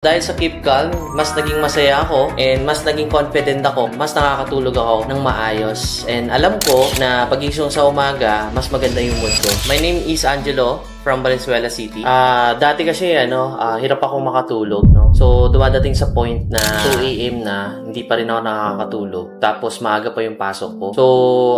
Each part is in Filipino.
Dahil sa Keep Calm, mas naging masaya ako and mas naging confident ako, mas nakakatulog ako ng maayos. And alam ko na pagising sa umaga, mas maganda yung mood ko. My name is Angelo from Valenzuela City. Dati kasi hirap ako makatulog, no? So dumadating sa point na 2 AM na hindi pa rin ako nakakatulog. Tapos maaga pa yung pasok ko. So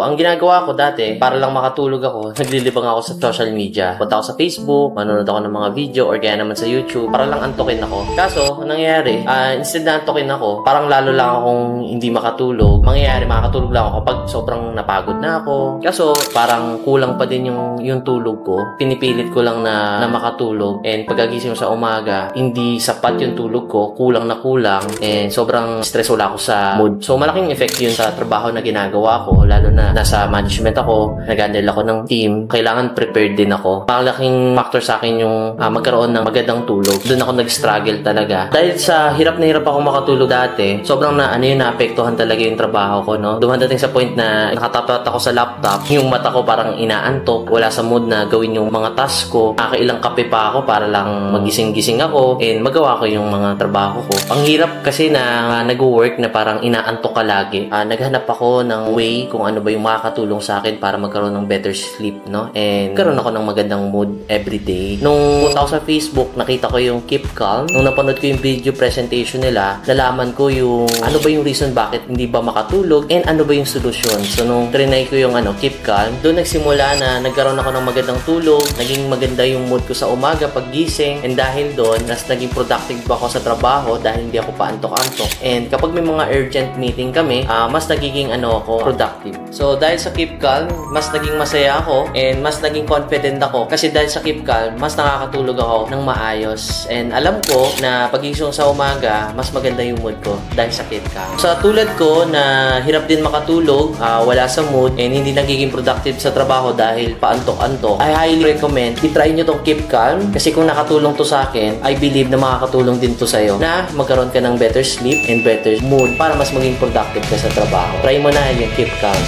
ang ginagawa ko dati, para lang makatulog ako, naglilibang ako sa social media. Punta ako sa Facebook, manonood ako ng mga video or kaya naman sa YouTube para lang antukin ako. Kaso, anong nangyayari, instead na antukin ako, parang lalo lang akong hindi makatulog. Mangyayari, makakatulog lang ako kapag sobrang napagod na ako. Kaso, parang kulang pa din yung tulog ko. Pinipilit ko lang na makatulog. And pagkagising sa umaga, hindi sapat yung tulog ko. Kulang na kulang. And sobrang stress wala ako sa mood. So, malaking effect yun sa trabaho na ginagawa ko. Lalo na nasa management ako, nag-handle ako ng team. Kailangan prepared din ako. Malaking factor sa akin yung magkaroon ng magandang tulog. Doon ako nag-struggle talaga. Dahil sa hirap na hirap ako makatulog dati, sobrang naapektuhan talaga yung trabaho ko, no? Dumadating sa point na nakatapat ako sa laptop, yung mata ko parang inaantok, wala sa mood na gawin yung mga task ko. Kakailang kape pa ako para lang magising-gising ako and magawa ko yung mga trabaho ko. Ang hirap kasi na nag-work na parang inaantok ka lagi. Naghanap ako ng way kung ano ba yung makakatulong sa akin para magkaroon ng better sleep, no? And karoon ako ng magandang mood everyday. Nung punta ako sa Facebook, nakita ko yung Keep Calm. Nung napanood ko yung video presentation nila, nalaman ko yung ano ba yung reason bakit hindi ba makatulog and ano ba yung solusyon. So nung trinay ko yung Keep Calm, doon nagsimula na nagkaroon ako ng magandang tulog, naging maganda yung mood ko sa umaga paggising, and dahil doon, mas naging productive ako sa trabaho dahil hindi ako paantok-antok. And kapag may mga urgent meeting kami, mas nagiging ako productive. So dahil sa Keep Calm, mas naging masaya ako and mas naging confident ako kasi dahil sa Keep Calm, mas nakakatulog ako ng maayos. And alam ko na pagising sa umaga, mas maganda yung mood ko dahil sa Keep Calm. Sa tulad ko na hirap din makatulog, wala sa mood, and hindi nagiging productive sa trabaho dahil paantok-antok, I highly recommend i-try nyo tong Keep Calm kasi kung nakatulong to sa akin, I believe na makakatulong din to sa'yo na magkaroon ka ng better sleep and better mood para mas maging productive ka sa trabaho. Try mo na yung Keep Calm.